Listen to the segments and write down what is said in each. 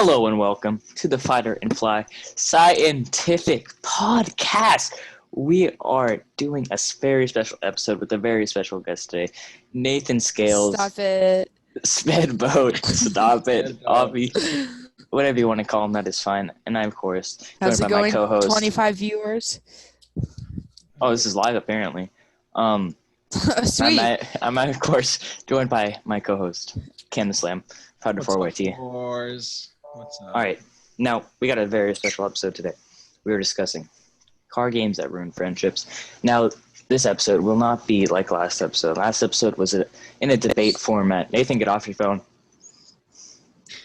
Hello and welcome to the Fighter and Fly Scientific Podcast. We are doing a very special episode with a very special guest today, Nathan Scales. Stop it. Sped Boat. Stop it. Avi. Whatever you want to call him, that is fine. And I, of course, How's joined it by going? my co-host. 25 viewers. Oh, this is live, apparently. Sweet. I'm, of course, joined by my co-host, Cam the Slam, Fighter 4YT. What's up? All right. Now, we got a very special episode today. We were discussing card games that ruin friendships. Now, this episode will not be like last episode. Last episode was in a debate format. Nathan, get off your phone.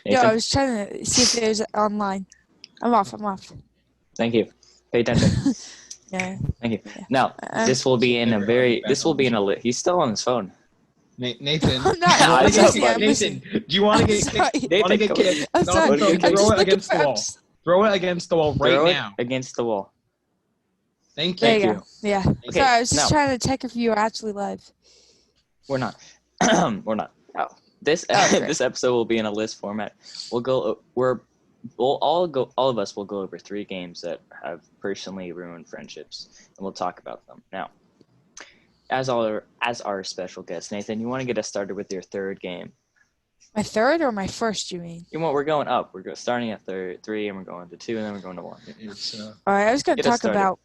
Yo, Nathan? I was trying to see if there's online. I'm off. Thank you. Pay attention. Yeah. Thank you. Now, this will be in a very. This will be in a. He's still on his phone. Nathan. I'm not. I'm I'm Nathan, do you want to get kicked? Nathan, Want to get kicked? I'm sorry. Throw it against the wall. Throw it against the wall Throw right it now. against the wall. Thank There you. you go. Yeah. Okay, Sorry, I was just now- trying to check if you were actually live. We're not. We're not. Oh, this great. this episode will be in a list format. All of us will go over 3 games that have personally ruined friendships, and we'll talk about them. Now, as our special guest, Nathan, you want to get us started with your third game? My third or my first, you mean? We're going up. We're starting at 3, and we're going to 2, and then we're going to 1. It's All right, I was going to Get us talk started. about.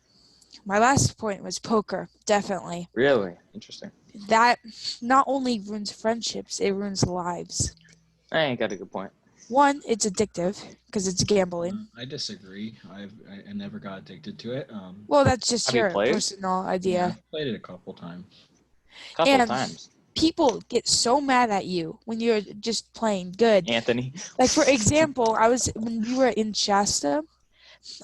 My last point was poker. Definitely. Really interesting. That not only ruins friendships, it ruins lives. I ain't got a good point. One, it's addictive because it's gambling. I disagree. I never got addicted to it. Well, that's just Have you your played? personal idea. I've played it a couple times. Couple And- times, People get so mad at you when you're just playing good. Anthony. Like, for example, when we were in Shasta,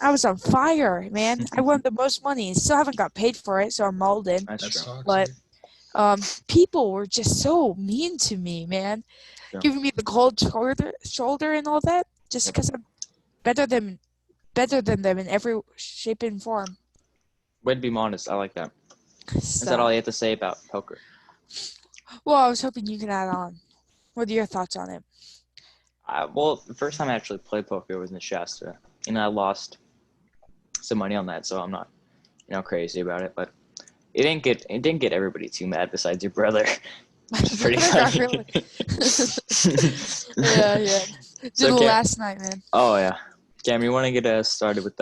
I was on fire, man. I won the most money. Still haven't got paid for it, so I'm mauled in. That's true. Sucks. But people were just so mean to me, man. Yeah. Giving me the cold shoulder and all that, just because I'm better than them in every shape and form. Way to be modest. I like that. Is that all you have to say about poker? Well, I was hoping you could add on. What are your thoughts on it? Well, the first time I actually played poker was in Shasta, and I lost some money on that, so I'm not, crazy about it. But it didn't get everybody too mad besides your brother. It's pretty funny. Really. Yeah. Did So, it Cam- last night, man. Oh yeah, Cam, you want to get us started with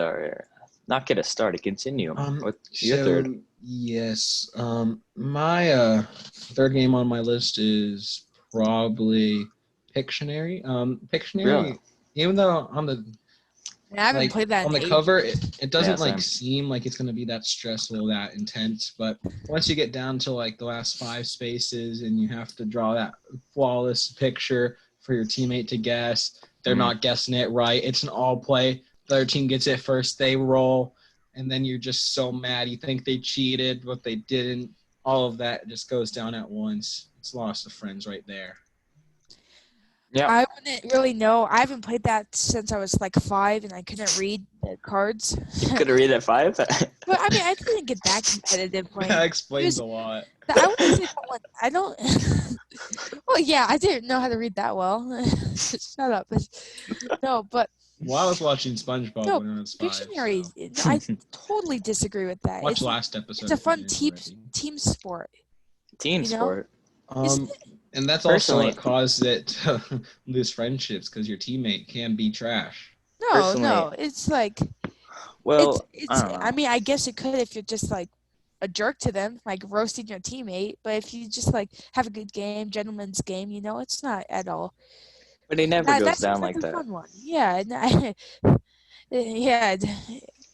not get us started, continue with your third. Yes. My third game on my list is probably Pictionary. Pictionary. Really? Even though on the I haven't played that on in the ages. cover, it doesn't same. seem like it's gonna be that stressful, that intense. But once you get down to like the last 5 spaces and you have to draw that flawless picture for your teammate to guess, they're not guessing it right. It's an all play. The other team gets it first, they roll, and then you're just so mad. You think they cheated, but they didn't. All of that just goes down at once. It's lost of friends right there. Yeah. I wouldn't really know. I haven't played that since I was like 5, and I couldn't read the cards. Could have read at 5. But I mean, I didn't get that competitive playing. That explains a lot. I wouldn't say that one. I don't. Well, yeah, I didn't know how to read that well. Shut up. No, but Well, I was watching SpongeBob No, when I was 5. Pictionary. So. I totally disagree with that. Watch It's, last episode. it's a fun if you didn't already. team sport. Team You know? sport. Isn't And that's also Personally- what caused it to lose friendships because your teammate can be trash. No. It's like Well, it's. I don't know. I mean, I guess it could if you're just like a jerk to them, like roasting your teammate. But if you just like have a good game, gentleman's game, it's not at all. But it never goes down like a that. fun one. Yeah, yeah.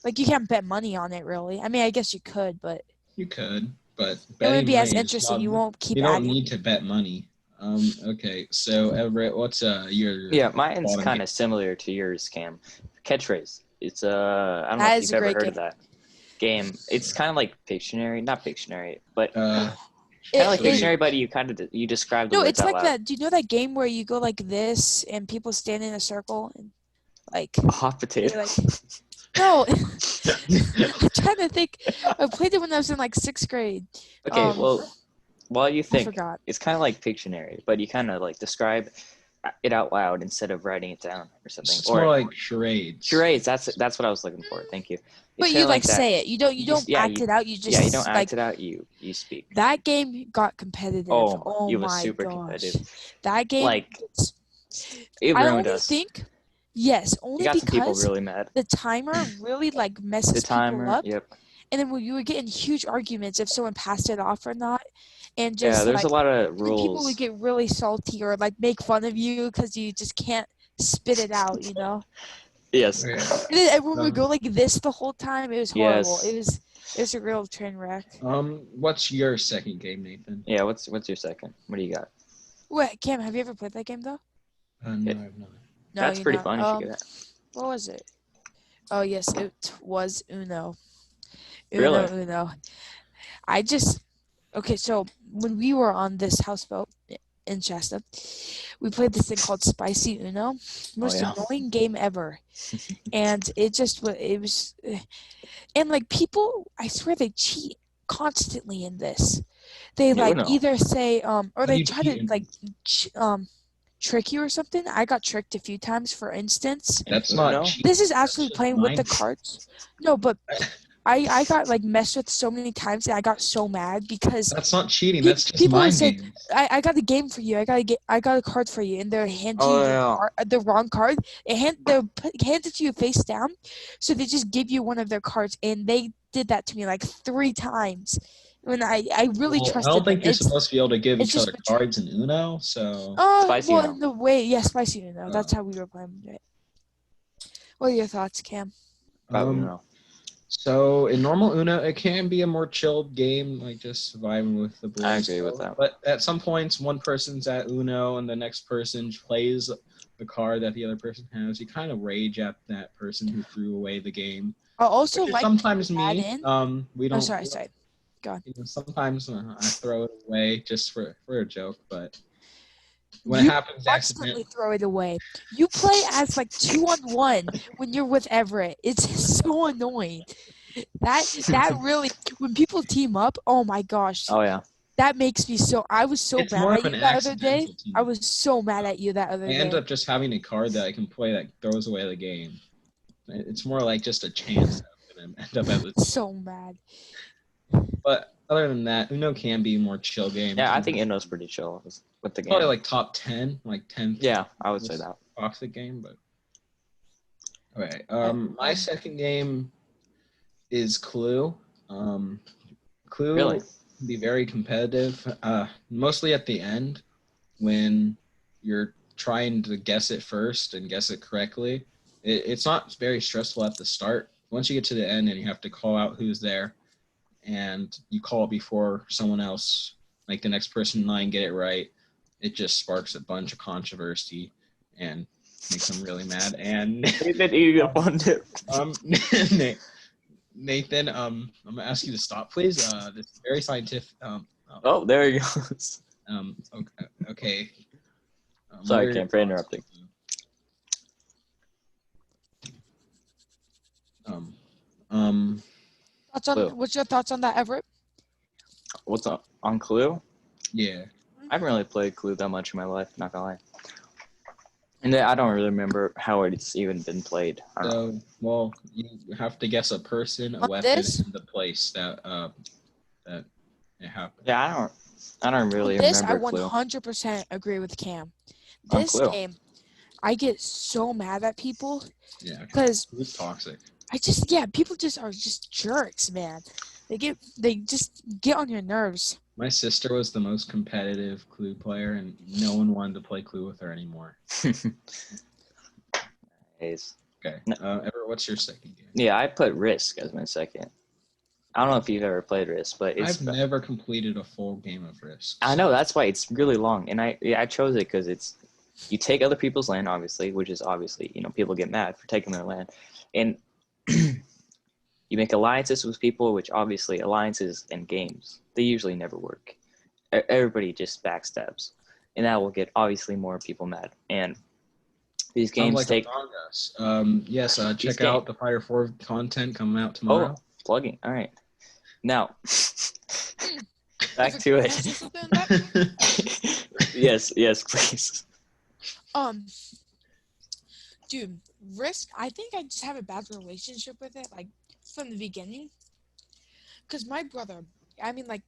Like you can't bet money on it, really. I mean, I guess you could, but You could, but it betting wouldn't be as money is interesting. not- You won't keep You don't adding. need to bet money. Okay, so Everett, what's your Yeah, mine's bottom kind game? of similar to yours, Cam. Catchphrase. It's I don't know That if is you've a ever great heard of that game. It's kind of like Pictionary, not Pictionary, but kind of like It- Pictionary, but you describe the No, words it's out like loud. that. Do you know that game where you go like this and people stand in a circle and like A hot potato. you're like no. I'm trying to think. I played it when I was in like 6th grade. Okay, well, while you I think, forgot. it's kind of like Pictionary, but you kind of like describe it out loud instead of writing it down or something. It's more like charades. Charades. That's what I was looking for. Thank you. But It's you kinda like that. say it. You don't act it out. You just You don't like act it out. You speak. that game got competitive. Oh it was my super gosh. competitive. That game Like, it I ruined only us. think yes, It only got some people because really mad. the timer really like messes The timer. people up. Yep. And then when you were getting huge arguments if someone passed it off or not, and Yeah, just there's like a lot of and then people would rules. get really salty or like make fun of you because you just can't spit it out, you know. Yes. Okay. And then everyone would go like this the whole time. It was horrible. Yes. It was a real train wreck. What's your second game, Nathan? Yeah. What's your second? What do you got? Wait, Cam, have you ever played that game though? No, I've not. No, That's you're pretty not. fun. You should get it. What was it? Oh yes, it was Uno. Really? Uno. Okay, so when we were on this houseboat in Shasta, we played this thing called Spicy Uno. Most yeah. annoying game ever. And it was and like people, I swear they cheat constantly in this. They like Uno. either say or How they do you try cheat to in like trick you or something. I got tricked a few times, for instance. That's Uno? not cheating. This is actually just playing with the mind- cards. No, but I got like messed with so many times and I got so mad because That's not cheating. Pe- That's just people mind say- games. I got a game for you. I got a card for you, and they're handing Oh, you yeah. the wrong card. They hand it to you face down, so they just give you one of their cards, and they did that to me like 3 times. When I really Well, I trusted don't think them. you're supposed to be able to give it's each other just betrayal. cards in Uno, so Spicy well, Uno. in the way, yeah, spicy Uno. Oh. That's how we were playing it. What are your thoughts, Cam? About um, Uno. so in normal Uno, it can be a more chilled game, like just surviving with the boys. I agree with that. But at some points, one person's at Uno and the next person plays the card that the other person has. You kind of rage at that person who threw away the game. I also Which is like sometimes add me. in. We don't. Sorry. Sometimes I throw it away just for a joke, but when You it happens constantly accidentally, throw it away. You play as like 2-on-1 when you're with Everett. It's so annoying. That really when people team up, oh my gosh. Oh yeah. That makes me so I was so it's mad more at of you an that other day. accidental team. I was so mad at you that other I day. end up just having a card that I can play that throws away the game. It's more like just a chance that I'm gonna end up at the. So mad. But other than that, Uno can be a more chill game. Yeah, I think Uno's pretty chill with the game. Probably like top 10, like 10th. Yeah, I would say that. Toxic game, but okay. My second game is Clue. Clue Really? can be very competitive. Mostly at the end when you're trying to guess it first and guess it correctly. It's not very stressful at the start. Once you get to the end and you have to call out who's there, and you call it before someone else, like the next person in line, get it right, it just sparks a bunch of controversy and makes them really mad. And Nathan, I'm gonna ask you to stop, please. This is very scientific. Oh, there he goes. Okay. Sorry, Cam, for interrupting. Clue. What's your thoughts on that, Everett? What's on Clue? Yeah. I haven't really played Clue that much in my life, not gonna lie. And I don't really remember how it's even been played. I don't know. So, well, you have to guess a person, a On weapon, this? and the place that it happened. Yeah, I don't really This I remember Clue. 100% agree with Cam. On This Clue. game, I get so mad at people Yeah. because It's toxic. people just are just jerks, man. They just get on your nerves. My sister was the most competitive Clue player, and no one wanted to play Clue with her anymore. Nice. Okay. No. Everett, what's your second game? Yeah, I put Risk as my second. I don't know if you've ever played Risk, but it's. I've never completed a full game of Risk. I know, that's why it's really long, and I chose it because it's you take other people's land, obviously, which is obviously people get mad for taking their land, and you make alliances with people, which obviously alliances in games they usually never work. Everybody just backstabs, and that will get obviously more people mad. And these games like take. Among Us. Yes. Check game- out the Fire 4 content coming out tomorrow. Oh, plugging. All right. Now, back to it. Yes, please. Um, dude, Risk. I think I just have a bad relationship with it, like from the beginning. Cause my brother, I mean, like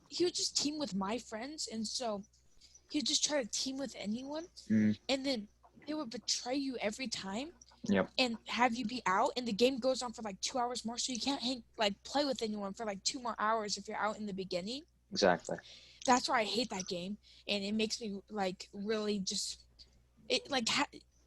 he would just team with my friends, and so he would just try to team with anyone, Mm. and then they would betray you every time. Yep. And have you be out, and the game goes on for like 2 hours more, so you can't play with anyone for like 2 more hours if you're out in the beginning. Exactly. That's why I hate that game, and it makes me like really just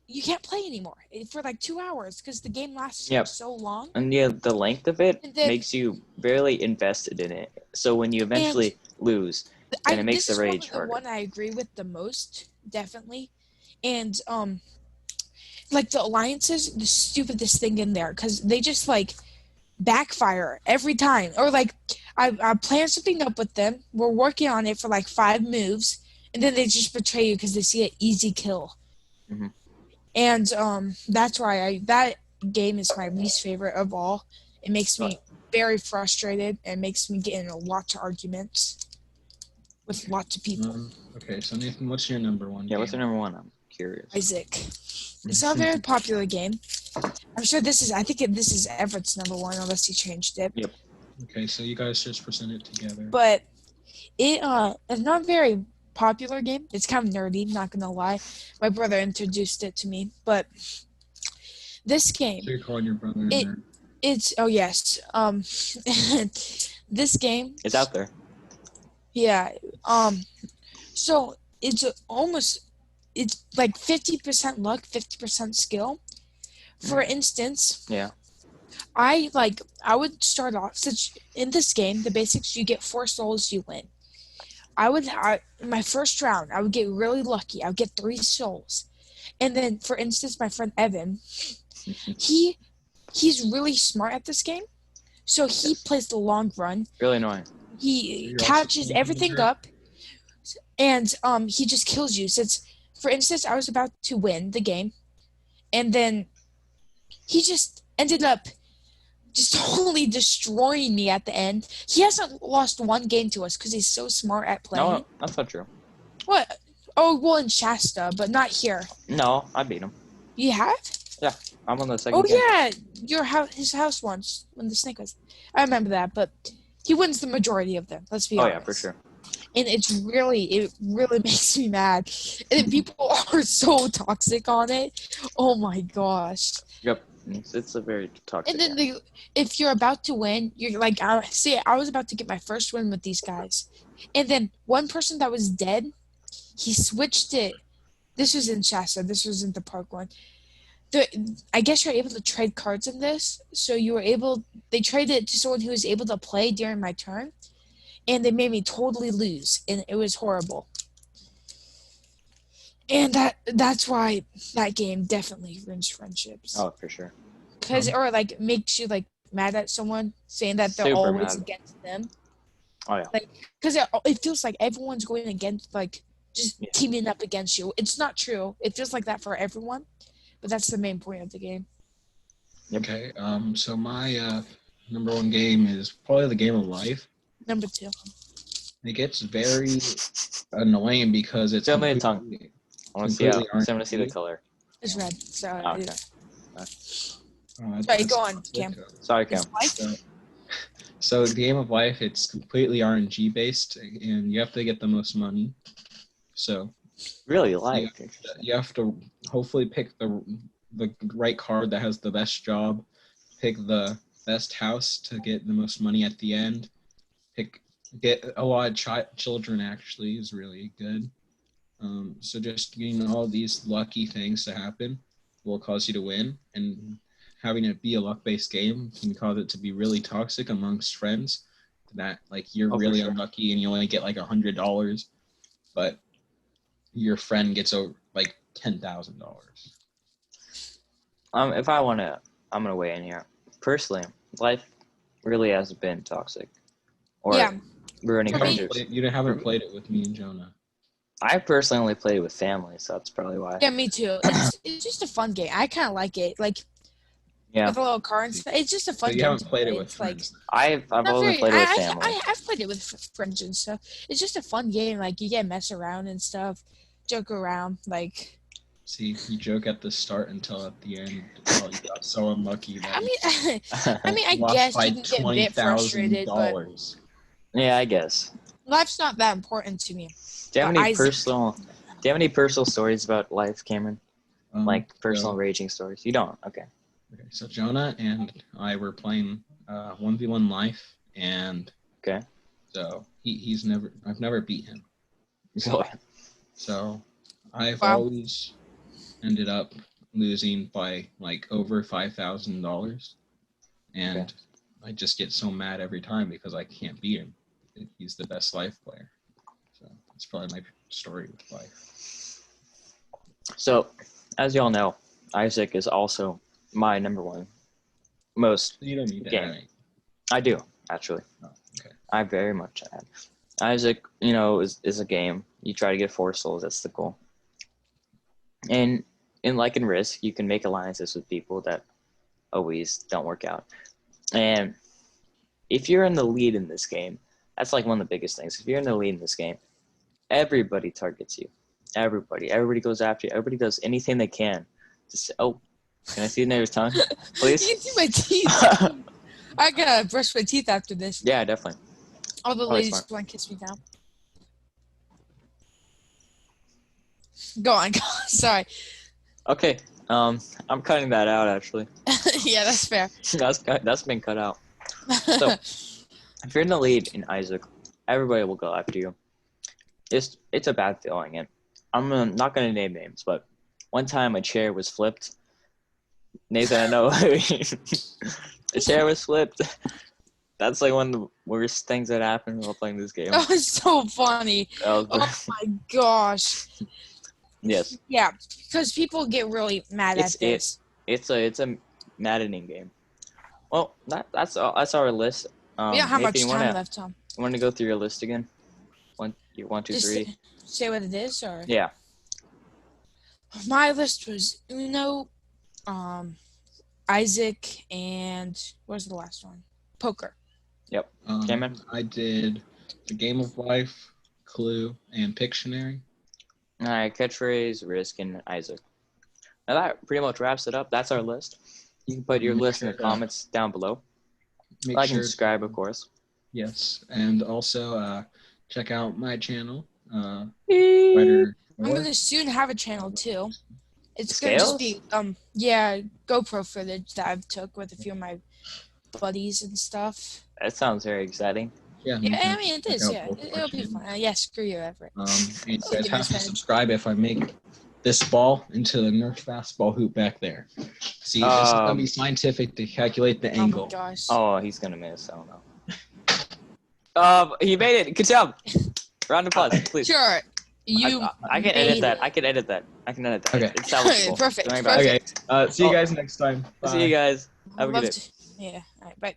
you can't play anymore for like 2 hours because the game lasts Yep. so long. And the length of it And then, makes you barely invested in it. So when you eventually lose, then it makes this the is rage the harder. one I agree with the most, definitely. And like the alliances, the stupidest thing in there because they just like backfire every time. Or like I plan something up with them, we're working on it for like 5 moves, and then they just betray you because they see an easy kill. Mm-hmm. And that's why that game is my least favorite of all. It makes me very frustrated and makes me get in a lot of arguments with lots of people. Okay, so Nathan, what's your number one? Yeah, game? what's your number one? I'm curious. Isaac. It's not a very popular game. I'm sure this is Everett's number one unless he changed it. Yep. Okay, so you guys just present it together. But it's not a very popular game. It's kind of nerdy, not gonna lie. My brother introduced it to me, but this game. So you're calling your brother a nerd? It's yes. This game. It's out there. Yeah. So it's like 50% luck, 50% skill. For instance. Yeah. I would start off in this game, the basics, you get 4 souls, you win. In my first round, I would get really lucky. I would get 3 souls. And then, for instance, my friend Evan, he's really smart at this game. So he plays the long run. Really annoying. He catches everything up, and he just kills you. Since, for instance, I was about to win the game, and then he just ended up just totally destroying me at the end. He hasn't lost one game to us because he's so smart at playing. No, that's not true. What? Oh, well, in Shasta, but not here. No, I beat him. You have? Yeah, I'm on the second game. Yeah, his house once when the snake was. I remember that, but he wins the majority of them. Let's be honest. Oh yeah, for sure. And it really makes me mad. And people are so toxic on it. Oh my gosh. Yep, it's a very toxic. And then if you're about to win, you're like, I was about to get my first win with these guys, and then one person that was dead, he switched it. This was in Shasta. This wasn't the park one. I guess you're able to trade cards in this. So they traded it to someone who was able to play during my turn, and they made me totally lose, and it was horrible. And that's why that game definitely ruins friendships. Oh, for sure. Or like makes you like mad at someone, saying that they're Super always mad. against them. Oh yeah. Like, because it feels like everyone's going against, like, just teaming up against you. It's not true. It feels like that for everyone, but that's the main point of the game. Okay. So my number one game is probably the game of life. Number 2. It gets very annoying because it's Tell me the tongue. I want to see the color. It's red. So Okay. Sorry, go on, Cam. Sorry, Cam. So the game of life, it's completely RNG based, and you have to get the most money. So really life. You have to hopefully pick the right card that has the best job, pick the best house to get the most money at the end. Get a lot of children actually is really good. So just getting all these lucky things to happen will cause you to win, and having it be a luck-based game can cause it to be really toxic amongst friends. That like you're really unlucky and you only get like $100, but your friend gets over like $10,000. If I want to, I'm gonna weigh in here. Personally, life really hasn't been toxic or ruining friendships. You haven't played it with me and Jonah. I personally only played it with family, so that's probably why. Yeah, me too. It's just a fun game. I kind of like it. Like, with a little car and stuff. It's just a fun game. You haven't played it with friends. I've only played it with family. I've played it with friends and stuff. It's just a fun game. Like, you get mess around and stuff. joke around. Like, See, you joke at the start until at the end. Oh, you got so unlucky that I mean, I you lost guess by you can get a bit frustrated, but $20,000. Yeah, I guess. life's not that important to me. Do you have But any Isaac. personal stories about life, Cameron? Like personal so, raging stories? You don't? Okay. okay, so Jonah and I were playing 1v1 life, and Okay. so I've never beat him. Really? So I've Wow. always ended up losing by like over $5,000, and Okay. I just get so mad every time because I can't beat him. He's the best life player. So that's probably my story with life. So, as y'all know, Isaac is also my number one most. You don't need to Game. add anything. I do, actually. Oh, okay. I very much add. Isaac, is a game. You try to get 4 souls. That's the goal. And in Risk, you can make alliances with people that always don't work out. And if you're in the lead in this game, that's like one of the biggest things. If you're in the lead in this game, everybody targets you. Everybody goes after you. Everybody does anything they can to say, "Oh, can I see the neighbor's tongue, please?" You can see my teeth. I gotta brush my teeth after this. Yeah, definitely. All the Probably ladies smart. want to kiss me down. Go on. Sorry. Okay, I'm cutting that out. Actually, Yeah, that's fair. that's been cut out. So, if you're in the lead in Isaac, everybody will go after you. It's a bad feeling, and I'm not gonna name names, but one time a chair was flipped. Nathan, I know. A chair was flipped. That's like one of the worst things that happened while playing this game. That was so funny. That was- Oh my gosh. Yes, Yeah, because people get really mad at this. it's a maddening game. Well, that's our list. We don't have Nathan, much time left, Tom. You want to go through your list again? 1, 2, Just 3. say what it is, or Yeah. my list was Uno, Isaac, and what was the last one? Poker. Yep. Cameron? I did the Game of Life, Clue, and Pictionary. All right, catchphrase, Risk, and Isaac. Now that pretty much wraps it up. That's our list. You can put your Make list in sure the to- comments down below. Make Like and sure subscribe, of course. Yes, and also check out my channel, Beep. Writer. I'm gonna soon have a channel too. It's Scales? gonna just be GoPro footage that I've took with a few of my buddies and stuff. That sounds very exciting. Yeah, Yeah, you can I mean it check is. out Yeah, both of our it'll be channels. fun. Yeah, screw you, Everett. And you Oh, guys give me have a to second. subscribe if I make this ball into the Nerf fastball hoop back there. See, this is gonna be scientific to calculate the Oh angle. my gosh. Oh, he's gonna miss. I don't know. He made it. Good job. Round of applause, please. Sure. You. I can edit that. I can edit that. Okay. It's salvageable. Perfect, Don't worry about it. Okay, see you guys next time. Bye. See you guys. Have a Love good day. to- Yeah. All right. Bye.